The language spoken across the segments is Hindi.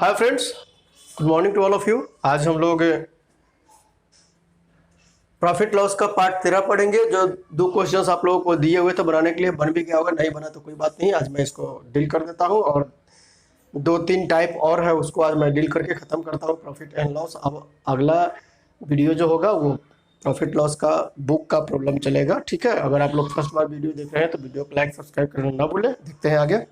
Hi friends, good morning to all of you. आज हम लोग प्रॉफिट लॉस का पार्ट 13 पढ़ेंगे। जो दो क्वेश्चंस आप लोगों को दिए हुए थे बनाने के लिए, बन भी गया होगा, नहीं बना तो कोई बात नहीं, आज मैं इसको डील कर देता हूं। और दो तीन टाइप और है, उसको आज मैं डील करके ख़त्म करता हूं, प्रॉफिट एंड लॉस। अब अगला वीडियो जो होगा वो प्रॉफिट लॉस का बुक का प्रॉब्लम चलेगा, ठीक है। अगर आप लोग फर्स्ट बार वीडियो देख रहे हैं तो वीडियो को लाइक सब्सक्राइब करना ना भूलें। देखते हैं आगे।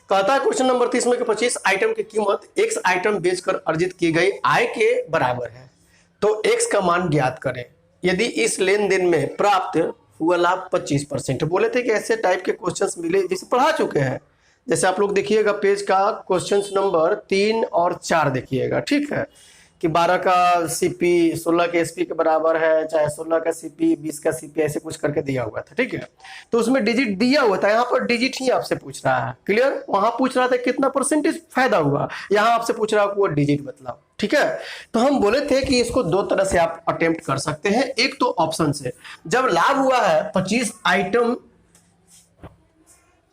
कहता है क्वेश्चन नंबर 30 में कि 25 आइटम की कीमत x आइटम बेचकर अर्जित की गई आय के बराबर है, तो x का मान ज्ञात करें यदि इस लेन देन में प्राप्त हुआ लाभ 25%। बोले थे कि ऐसे टाइप के क्वेश्चंस मिले जिसे पढ़ा चुके हैं। जैसे आप लोग देखिएगा पेज का क्वेश्चन नंबर 3 और 4 देखिएगा, ठीक है, कि 12 का सीपी 16 के एसपी के बराबर है, चाहे 16 का सीपी 20 का सीपी, ऐसे कुछ करके दिया हुआ था, ठीक है। तो उसमें डिजिट दिया हुआ था, यहाँ पर डिजिट ही आपसे पूछ रहा है, क्लियर। वहां पूछ रहा था कितना परसेंटेज फायदा हुआ, यहाँ आपसे पूछ रहा है वो डिजिट बतलाओ, ठीक है। तो हम बोले थे कि इसको दो तरह से आप अटेम्प्ट कर सकते हैं। एक तो ऑप्शन से, जब लाभ हुआ है 25 आइटम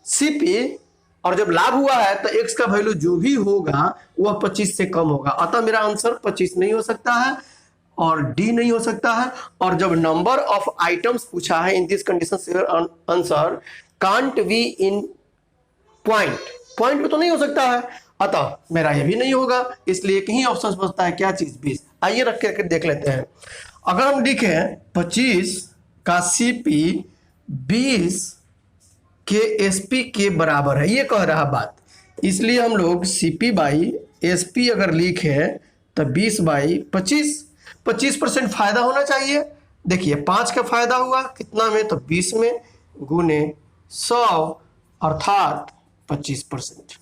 सीपी और जब लाभ हुआ है तो x का वैल्यू जो भी होगा वह 25 से कम होगा, अतः मेरा आंसर 25 नहीं हो सकता है और डी नहीं हो सकता है। और जब नंबर ऑफ आइटम्स पूछा है in this condition answer can't be in point, point में तो नहीं हो सकता है, अतः मेरा ये भी नहीं होगा। इसलिए एक ही ऑप्शन बचता है, क्या चीज? 20। आइए रख के देख लेते हैं। अगर हम लिखें 25 का सीपी 20 के एसपी के बराबर है, ये कह रहा बात, इसलिए हम लोग सीपी बाई एसपी अगर लिखे तो 20 बाई 25% फायदा होना चाहिए। देखिए 5 का फायदा हुआ कितना में, तो 20 में गुने 100 अर्थात 25%।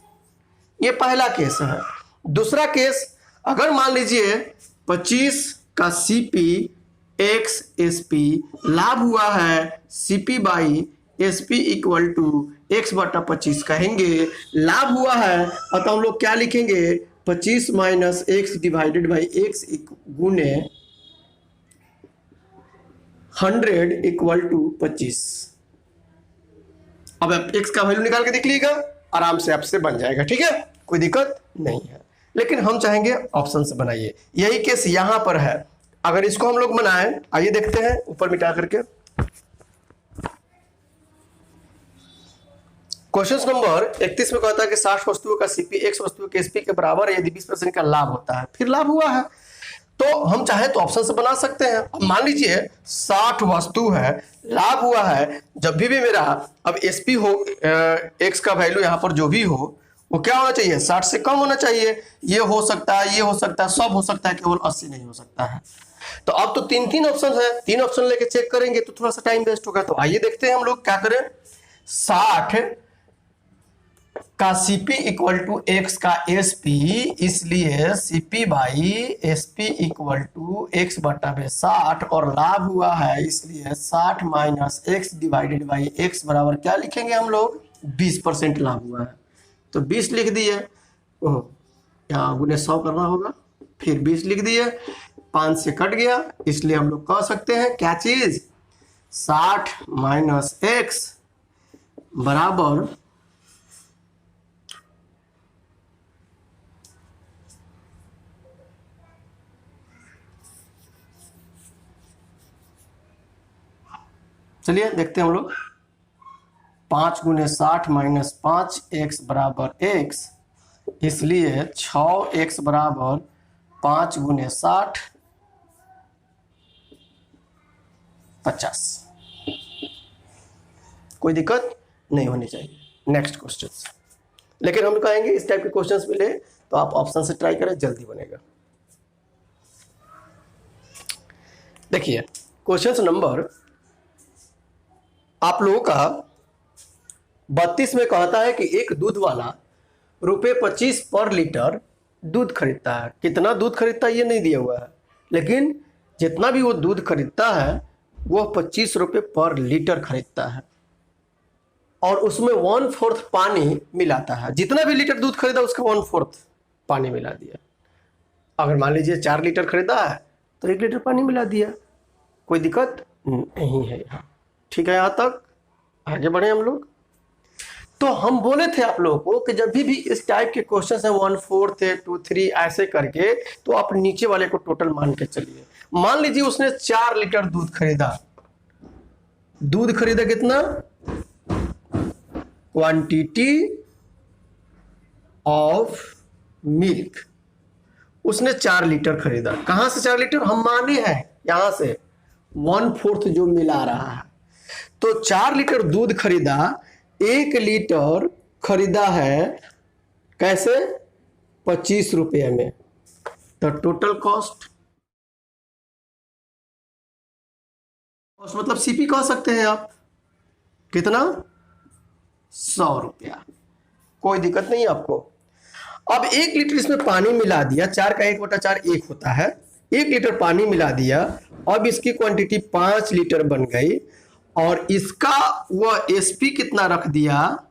ये पहला केस है। दूसरा केस, अगर मान लीजिए 25 का सीपी एक्स एसपी लाभ हुआ है CP by SP equal to x बटा 25 कहेंगे, लाभ हुआ है, अतः हम लोग क्या लिखेंगे 25 minus x divided by x गुने 100 इक्वल टू 25। अब आप एक्स का वैल्यू निकाल के देख लीजिएगा, आराम से आपसे बन जाएगा, ठीक है, कोई दिक्कत नहीं है। लेकिन हम चाहेंगे ऑप्शन से बनाइए, यही केस यहां पर है। अगर इसको हम लोग बनाएं, आइए देखते हैं ऊपर मिटा करके। क्वेश्चन नंबर 31 में कहता है कि 60 वस्तुओं का सीपी x वस्तुओं के एसपी के बराबर है यदि 20% का लाभ होता है। फिर लाभ हुआ है तो हम चाहे तो ऑप्शन से बना सकते हैं। अब मान लीजिए 60 वस्तु है, लाभ हुआ है, जब भी मेरा अब एसपी हो x का वैल्यू यहाँ पर जो भी हो वो क्या होना चाहिए, 60 से कम होना चाहिए। ये हो सकता है, ये हो सकता है, सब हो सकता है, केवल 80 नहीं हो सकता है। तो अब तो तीन ऑप्शन है, तीन ऑप्शन लेके चेक करेंगे तो थोड़ा सा टाइम वेस्ट होगा। तो आइए देखते हैं हम लोग क्या करें। 60 का सीपी इक्वल टू एक्स का एसपी, इसलिए CP by SP equal to x बटा 60 और लाभ हुआ है, इसलिए 60 minus x divided by x बराबर क्या लिखेंगे हम लोग, 20% लाभ हुआ है तो 20 लिख दिए। यहाँ गुने 100 करना होगा, फिर 20 लिख दिए, 5 से कट गया, इसलिए हम लोग कह सकते हैं क्या चीज, 60 माइनस एक्स बराबर देखते हैं हम लोग, 5 गुने 60 माइनस 5 एक्स बराबर एक्स, इसलिए 6 एक्स बराबर 5 गुने 60 50। कोई दिक्कत नहीं होनी चाहिए। नेक्स्ट क्वेश्चन, लेकिन हम कहेंगे इस टाइप के क्वेश्चंस मिले तो आप ऑप्शन से ट्राई करें, जल्दी बनेगा। देखिए क्वेश्चन नंबर आप लोगों का 32 में कहता है कि एक दूध वाला ₹25 पर लीटर दूध खरीदता है। कितना दूध खरीदता है ये नहीं दिया हुआ है, लेकिन जितना भी वो दूध खरीदता है वह 25 रुपये पर लीटर खरीदता है और उसमें 1/4 पानी मिलाता है। जितना भी लीटर दूध खरीदा उसका 1/4 पानी मिला दिया। अगर मान लीजिए 4 लीटर खरीदा है तो 1 लीटर पानी मिला दिया, कोई दिक्कत नहीं है यहाँ, ठीक है। यहाँ तक आगे बढ़े हम लोग। तो हम बोले थे आप लोगों को कि जब भी इस टाइप के क्वेश्चन है 1/4 है 2/3 ऐसे करके, तो आप नीचे वाले को टोटल मान के चलिए। मान लीजिए उसने 4 लीटर दूध खरीदा। दूध खरीदा कितना? क्वांटिटी ऑफ मिल्क उसने 4 लीटर खरीदा। कहां से 4 लीटर? हम माने हैं यहां से 1/4 जो मिला रहा है। तो 4 लीटर दूध खरीदा, 1 लीटर खरीदा है कैसे? 25 रुपये में। तो टोटल कॉस्ट मतलब सीपी कह सकते हैं आप, कितना? 100 रुपया। कोई दिक्कत नहीं आपको। अब 1 लीटर इसमें पानी मिला दिया, 4 का 1/4 1 होता है। 1 लीटर पानी मिला दिया, अब इसकी क्वांटिटी 5 लीटर बन गई, और इसका वह एसपी कितना रख दिया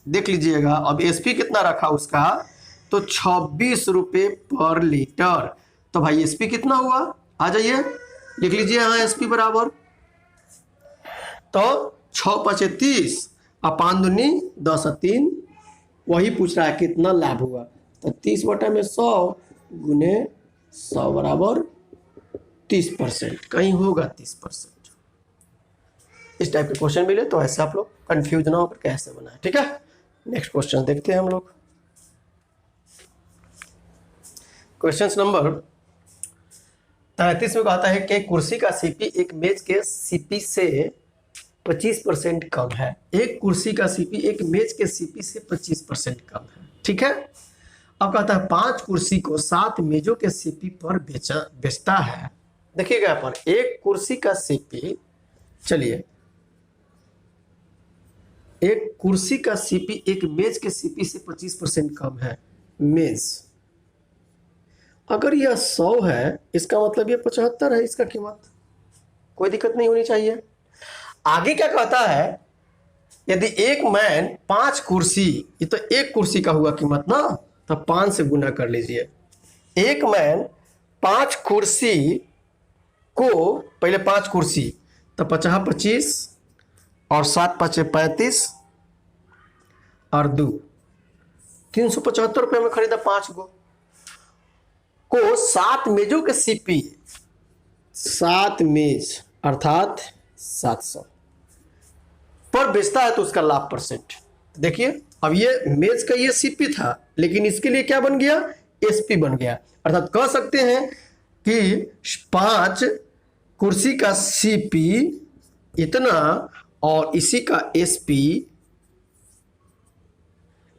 देख लीजिएगा। अब एसपी कितना रखा उसका? तो 26 रुपये पर लीटर। तो भाई एसपी कितना हुआ? आ जाइए लिख लीजिए यहाँ एसपी बराबर, तो 6×5 = 30 और 5 दूनी 10 और 3, वही पूछ रहा है कितना लाभ हुआ। तो 30/100 गुने 100 बराबर 30%। कहीं होगा 30%। इस टाइप के क्वेश्चन मिले तो ऐसे आप लोग कंफ्यूज ना होकर कैसे बनाए। ठीक है, नेक्स्ट क्वेश्चन देखते हैं हम लोग। क्वेश्चन नंबर 33 में कहता है कि कुर्सी का सीपी एक मेज के सीपी से 25% कम है। एक कुर्सी का सीपी एक मेज के सीपी से 25% कम है। ठीक है, अब कहता है 5 कुर्सी को 7 मेजों के सीपी पर बेचता है। देखिएगा यहाँ पर एक कुर्सी का सीपी, चलिए एक कुर्सी का सीपी एक मेज के सीपी से 25% कम है। मेज अगर यह 100 है, इसका मतलब यह 75 है इसका कीमत। कोई दिक्कत नहीं होनी चाहिए। आगे क्या कहता है? यदि एक मैन 5 कुर्सी, ये तो एक कुर्सी का हुआ कीमत ना, तो 5 से गुना कर लीजिए। एक मैन 5 कुर्सी को, पहले 5 कुर्सी तो 50 25 और 7 5 35 और 2 375 रुपये में खरीदा 5 को 7 मेजों के सीपी, 7 मेज अर्थात 700 पर बेचता है, तो उसका लाभ परसेंट देखिए। अब ये मेज का ये सीपी था, लेकिन इसके लिए क्या बन गया? एसपी बन गया। अर्थात कह सकते हैं कि 5 कुर्सी का सीपी इतना और इसी का एसपी,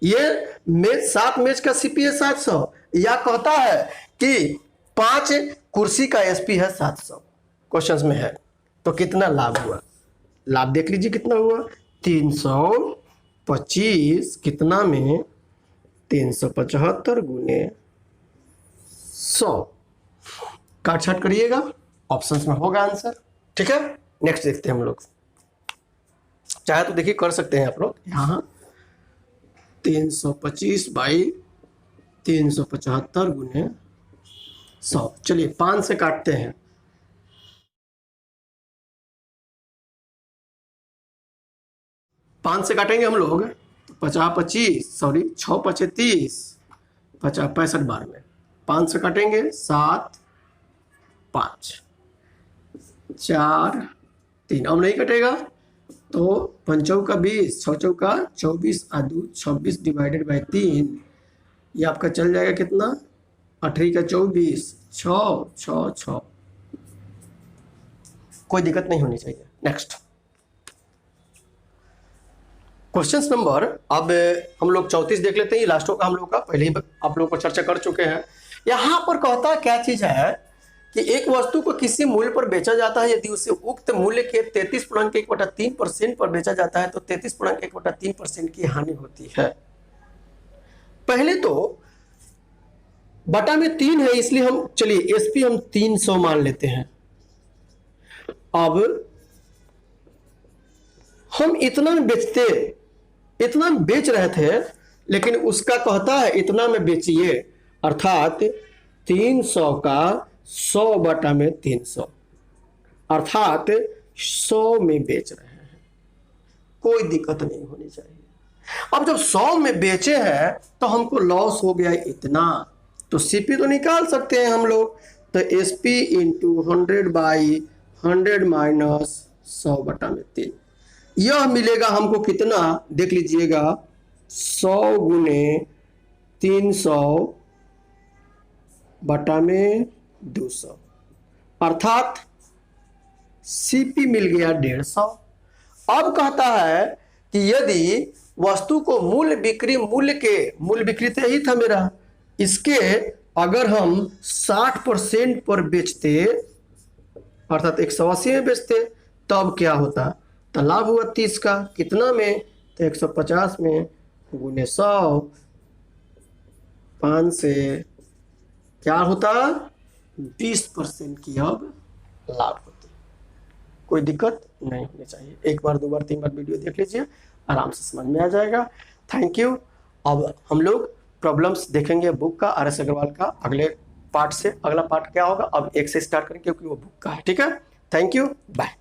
ये मेज 7 मेज का सीपी है 700, या कहता है कि 5 कुर्सी का एसपी है 700। क्वेश्चन में है तो कितना लाभ हुआ? लाभ देख लीजिए कितना हुआ। 325 कितना में 375 गुने 100, काट छाट करिएगा, ऑप्शंस में होगा आंसर। ठीक है, नेक्स्ट देखते हैं हम लोग। चाहे तो देखिए कर सकते हैं आप लोग यहाँ 325 बाई 375 गुने 100। चलिए 5 से काटते हैं। 5 से काटेंगे हम लोग तो 50 25 सॉरी 6 5 30 50 65 12 5 से काटेंगे 7 5 4 3, अब नहीं कटेगा तो 5 चौका 20 6 चौका 24 2 26 डिवाइडेड बाई 3, ये आपका चल जाएगा कितना? 8 का 24 6 6 6। कोई दिक्कत नहीं होनी चाहिए। नेक्स्ट क्वेश्चन नंबर, अब हम लोग 34 देख लेते हैं। लास्ट होगा हम लोग का, पहले ही आप लोगों को चर्चा कर चुके हैं। यहाँ पर कहता है क्या चीज है कि एक वस्तु को किसी मूल्य पर बेचा जाता है, यदि उसे उक्त मूल्य के 33.1/3% पर बेचा जाता है तो 33.1/3% की हानि होती है। पहले तो बटा में 3 है, इसलिए हम चलिए एसपी हम 300 मान लेते हैं। अब हम इतना में बेच रहे थे, लेकिन उसका कहता है इतना में बेचिए, अर्थात 300 का 100 बटा में 300 अर्थात 100 में बेच रहे हैं। कोई दिक्कत नहीं होनी चाहिए। अब जब 100 में बेचे हैं तो हमको लॉस हो गया इतना, तो सीपी तो निकाल सकते हैं हम लोग। तो एसपी इंटू 100/100 माइनस 100/3, यह मिलेगा हमको कितना, देख लीजिएगा, 100 गुने 300/200, अर्थात सीपी मिल गया 150। अब कहता है कि यदि वस्तु को मूल्य बिक्री तो यही था मेरा, इसके अगर हम 60% पर बेचते, अर्थात 180 में बेचते, तब क्या होता, तो लाभ हुआ 30 का, कितना में, तो 150 में गुने 100, 5 से क्या होता, 20% की अब लाभ होती। कोई दिक्कत नहीं होनी चाहिए। एक बार, 2 बार, 3 बार वीडियो देख लीजिए, आराम से समझ में आ जाएगा। Thank you. अब हम लोग प्रॉब्लम्स देखेंगे बुक का, RS अग्रवाल का, अगले पार्ट से। अगला पार्ट क्या होगा, अब एक से स्टार्ट करेंगे क्योंकि वो बुक का है। ठीक है, थैंक यू, बाय।